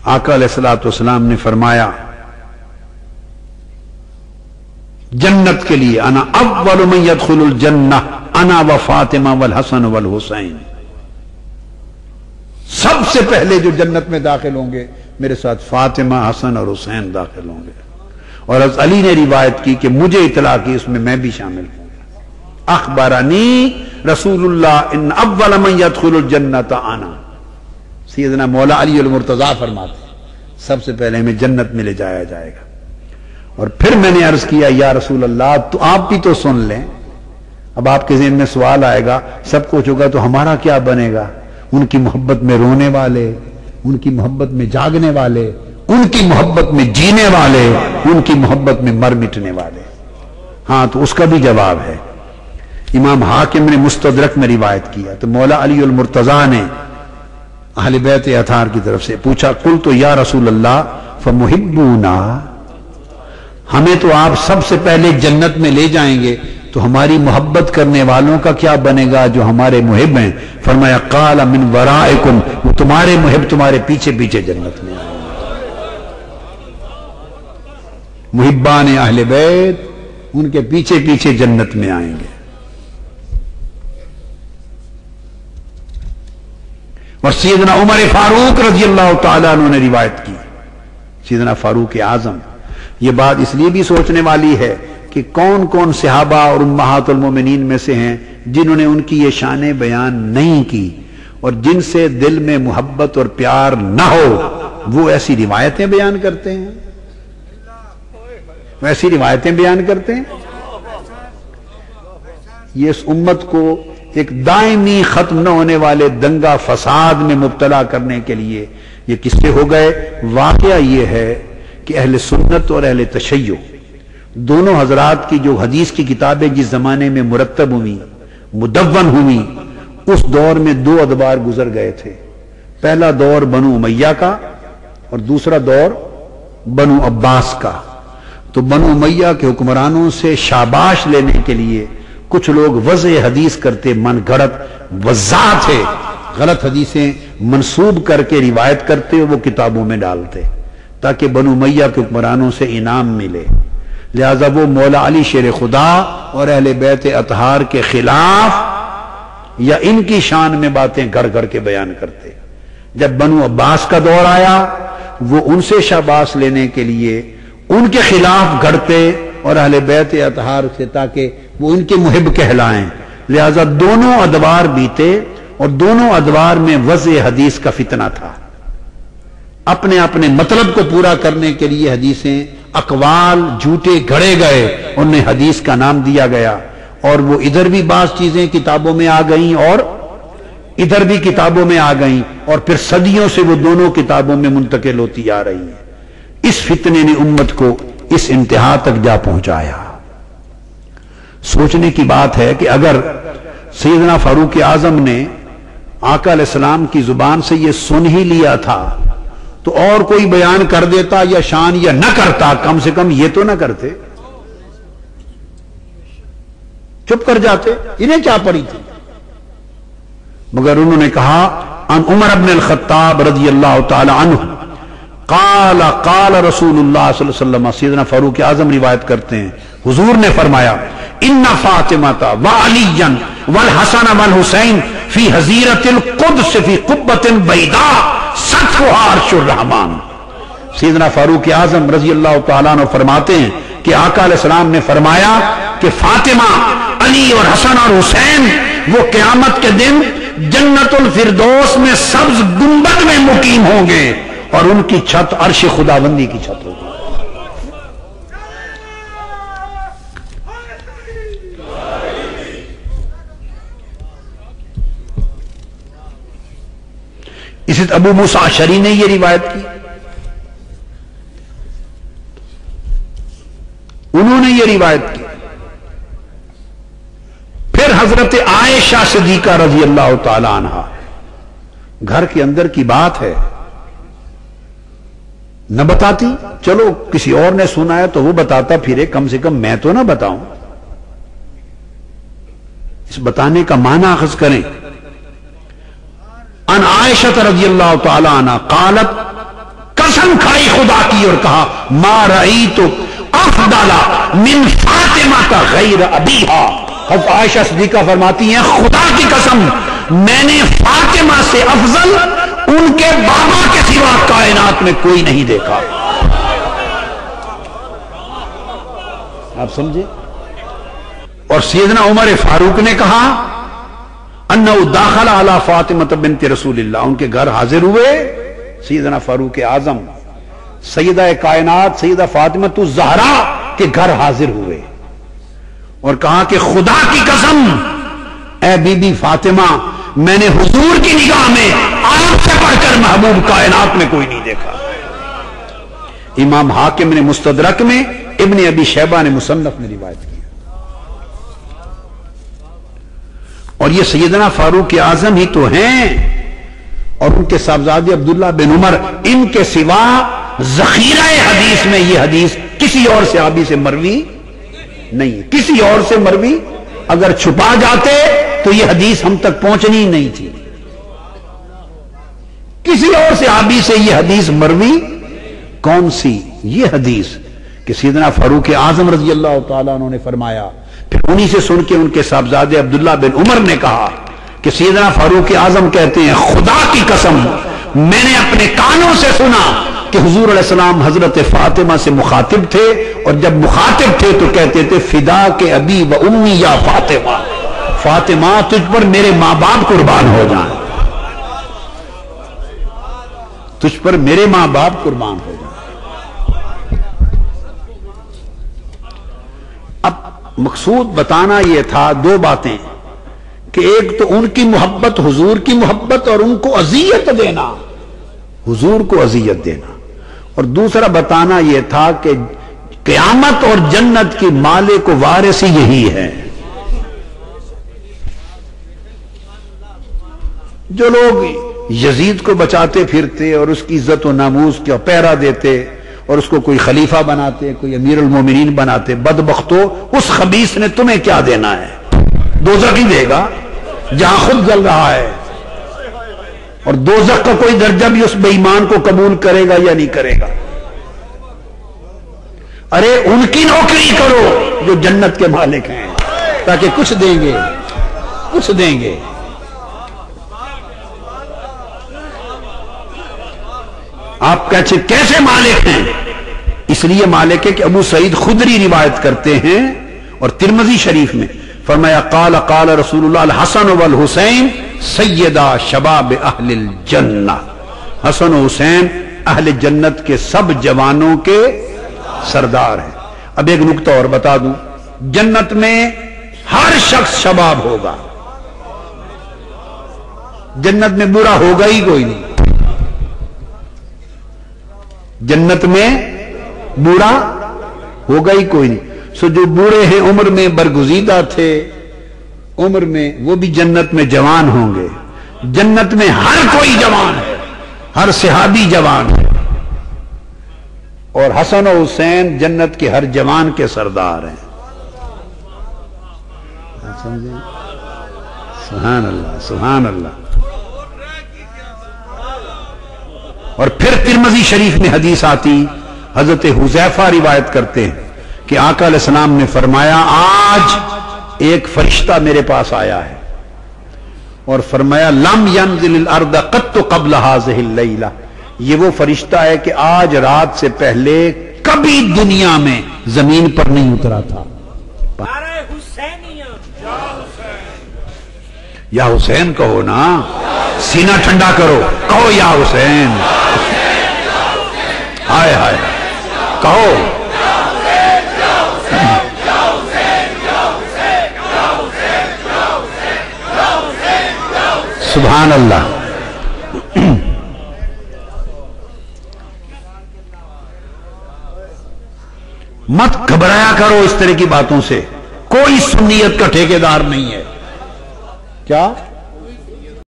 آقا अलैहिस्सलातु वस्सलाम ने फरमाया जन्नत के लिए अना अव्वलु मन यदखुलुल जन्नह अना व फातिमा वल हसन वल हुसैन, सबसे पहले जो जन्नत में दाखिल होंगे मेरे साथ फातिमा, हसन और हुसैन दाखिल होंगे। और हज़रत अली ने रिवायत की कि मुझे इतला की उसमें मैं भी शामिल हूँ। अखबरनी रसूलुल्लाह इन अव्वल मन यदखुलुल जन्नत आना। सैयदना मौला अली अल मुर्तजा फरमाते सबसे पहले हमें जन्नत में ले जाया जाएगा। और फिर मैंने अर्ज किया या रसूल अल्लाह तो आप भी तो सुन लें। अब आपके ज़हन में सवाल आएगा सब कुछ होगा तो हमारा क्या बनेगा? उनकी मोहब्बत में रोने वाले, उनकी मोहब्बत में जागने वाले, उनकी मोहब्बत में जीने वाले, उनकी मोहब्बत में मर मिटने वाले। हाँ, तो उसका भी जवाब है। इमाम हाकिम ने मुस्तदरक में रिवायत किया तो मौला अली अल मुर्तजा ने अहले बैत अतार की तरफ से पूछा कुल तो या रसूल अल्लाह फमुहिब्बूना, हमें तो आप सबसे पहले जन्नत में ले जाएंगे तो हमारी मोहब्बत करने वालों का क्या बनेगा जो हमारे मुहिब हैं? फरमाया काला मिन वराइकुम, वो तुम्हारे मुहिब तुम्हारे पीछे पीछे जन्नत में आएंगे। मुहिब्बान अहले बैत उनके पीछे पीछे जन्नत में आएंगे। और सैयदना उमर फारूक रजी अल्लाह तआला अन्हु ने रिवायत की, सैयदना फारूक आजम। ये बात इसलिए भी सोचने वाली है कि कौन कौन सहाबा और उम्महातुल मोमिनीन में से हैं जिन्होंने उनकी ये शान बयान नहीं की और जिनसे दिल में मोहब्बत और प्यार न हो वो ऐसी रिवायतें बयान करते हैं, वैसी रिवायतें बयान करते हैं। ये इस उम्मत को एक दायमी खत्म न होने वाले दंगा फसाद में मुब्तला करने के लिए ये किस्से हो गए। वाकया ये है कि अहले सुन्नत और अहले तशय्यो दोनों हजरात की जो हदीस की किताबें जिस जमाने में मुरत्तब हुई, मुदव्वन हुई, उस दौर में दो अदवार गुजर गए थे। पहला दौर बनु उमैया का और दूसरा दौर बनु अब्बास का। तो बनु उमैया के हुक्मरानों से शाबाश लेने के लिए कुछ लोग वज़े हदीस करते, मन गढ़त वज़्ज़ा थे, गलत हदीसें मंसूब करके रिवायत करते वो किताबों में डालते ताकि बनु उमैया के हुक्मरानों से इनाम मिले। लिहाजा वो मौला अली शेर खुदा और अहले बैत अतहार के खिलाफ या इनकी शान में बातें गढ़ गढ़ के बयान करते। जब बनु अब्बास का दौर आया वो उनसे शाबाश लेने के लिए उनके खिलाफ गढ़ते और अहले बैत अतहार से ताकि वो इनके मुहिब कहलाएं। लिहाजा दोनों अदवार बीते और दोनों अदवार में वज़े हदीस का फितना था। अपने अपने मतलब को पूरा करने के लिए हदीसें अकवाल झूठे गढ़े गए, उन्हें हदीस का नाम दिया गया। और वो इधर भी बाज़ चीजें किताबों में आ गईं और इधर भी किताबों में आ गईं और फिर सदियों से वो दोनों किताबों में मुंतकिल होती आ रही है। इस फितने ने उम्मत को इस इंतहा तक जा पहुंचाया। सोचने की बात है कि अगर सैयदना फारूक आजम ने आका अलैहिस्सलाम की जुबान से ये सुन ही लिया था तो और कोई बयान कर देता या शान या न करता, कम से कम ये तो न करते, चुप कर जाते, इन्हें क्या पड़ी थी। मगर उन्होंने कहा अन उमर इब्न अल-खत्ताब रज़ियल्लाहु ताला अन्हु काला काला रसूलुल्लाह सल्लल्लाहु अलैहि वसल्लम। सैयदना फारूक आजम रिवायत करते हैं हुजूर ने फरमाया इन्ना फातिमाता व अलीयन वल हसन वल हुसैन फी हजीरतिल कुद्स फी कुब्बतिन बैदा सतहुहा अर्शुर रहमान। सैयदना फारूक आजम रजी अल्लाह तआला अन्हु फरमाते हैं कि आका अलैहिस्सलाम ने फरमाया कि फातिमा, अली और हसन और हुसैन वो क़यामत के दिन जन्नतुल फिरदौस में सब्ज गुंबद में मुकीम होंगे और उनकी छत अर्श खुदाबंदी की छत होगी। इसी अबू मूसा अशरी ने यह रिवायत की, उन्होंने यह रिवायत की। फिर हजरत आयशा सिद्दीका रजी अल्लाह ताला अन्हा, घर के अंदर की बात है, न बताती, चलो किसी और ने सुना है तो वो बताता फिरे, कम से कम मैं तो ना बताऊं। इस बताने का माना अखज़ करें। अन आयशा रज़ियल्लाहु ताला अन्हा क़ालत قسم کھائی خدا کی اور کہا ما رأیت افضل من فاطمہ غیر ابیہا. حضرت عائشہ صدیقہ فرماتی ہیں خدا کی قسم میں نے فاطمہ سے افضل ان کے بابا کے سوا کائنات میں کوئی نہیں دیکھا. آپ سمجھے؟ اور سیدنا عمر فاروق نے کہا انہ داخل علی فاطمہ بنت رسول اللہ، ان کے گھر حاضر ہوئے سیدنا فاروق اعظم سیدہ کائنات سیدہ فاطمہ الزہرا کے گھر حاضر ہوئے اور کہا کہ خدا کی قسم اے بی بی فاطمہ میں نے حضور کی نگاہ میں آپ سے بڑھ کر محبوب کائنات میں کوئی نہیں دیکھا. امام حاکم نے مستدرک میں، ابن ابی شیبہ نے مصنف میں روایت کی. اور یہ سیدنا فاروق اعظم ہی تو ہیں اور ان کے صاحبزادے عبداللہ بن عمر، ان کے سوا ذخیرہ حدیث میں یہ حدیث کسی اور صحابی سے مروی نہیں. کسی اور سے مروی اگر چھپا جاتے تو یہ حدیث ہم تک پہنچنی نہیں تھی. کسی اور صحابی سے یہ حدیث مروی کون سی؟ یہ حدیث کہ سیدنا فاروق اعظم رضی اللہ تعالیٰ عنہ نے فرمایا. پھر انہی سے سن کے ان کے صاحبزادے عبداللہ بن عمر نے کہا کہ سیدنا فاروق اعظم کہتے ہیں خدا کی قسم میں نے اپنے کانوں سے سنا کہ حضور علیہ السلام حضرت فاطمہ سے مخاطب تھے اور جب مخاطب تھے تو کہتے تھے فدا کے ابی و امی یا فاطمہ، فاطمہ تجھ پر میرے ماں باپ قربان ہو جائیں، تجھ پر میرے ماں باپ قربان ہو جائیں. اب مقصود بتانا یہ تھا دو باتیں کہ ایک تو ان کی محبت حضور کی محبت اور ان کو اذیت دینا، حضور کو اذیت دینا، اور دوسرا بتانا یہ تھا کہ قیامت اور جنت کی مالک و وارث یہی ہے. جو لوگ یزید کو بچاتے پھرتے اور اس کی عزت و ناموس کا پہرا دیتے اور اس کو کوئی خلیفہ بناتے، کوئی امیر المومنین بناتے، بدبختو اس خبیث نے تمہیں کیا دینا ہے؟ دوزخ ہی دے گا جہاں خود جل رہا ہے. اور دوزخ کا کوئی درجہ بھی اس بے ایمان کو قبول کرے گا یا نہیں کرے گا؟ ارے ان کی نوکری کرو جو جنت کے مالک ہیں تاکہ کچھ دیں گے، کچھ دیں گے. آپ کیسے مالک ہیں؟ اس لیے مالک ہے کہ ابو سعید خدری روایت کرتے ہیں اور ترمذی شریف میں فرمایا قال قال رسول اللہ الحسن والحسین سیدہ شباب اہل الجنہ. حسن و حسین اہل جنت کے سب جوانوں کے سردار ہیں. اب ایک نکتہ اور بتا دوں، جنت میں ہر شخص شباب ہوگا، جنت میں برا ہوگا ہی کوئی نہیں. جنت میں برا ہوگا ہی کوئی نہیں. سو جو بوڑھے ہیں عمر میں برگزیدہ تھے عمر میں وہ بھی جنت میں جوان ہوں گے. جنت میں ہر کوئی جوان ہے، ہر صحابی جوان ہے، اور حسن و حسین جنت کے ہر جوان کے سردار ہیں. سمجھیں؟ سبحان اللہ سبحان اللہ. اور پھر ترمذی شریف میں حدیث آتی، حضرت حذیفہ روایت کرتے ہیں کہ آقا علیہ السلام نے فرمایا آج ایک فرشتہ میرے پاس آیا ہے اور فرمایا لم ينزل الارض قط قبل هذه الليلہ، یہ وہ فرشتہ ہے کہ آج رات سے پہلے کبھی دنیا میں زمین پر نہیں اترا تھا. یا حسین کہو نا، سینہ ٹھنڈا کرو، کہو یا حسین. ہائے ہائے کہو. سبحان اللہ. مت گھبرایا کرو اس طرح کی باتوں سے، کوئی سنیت کا ٹھیکیدار نہیں ہے. کیا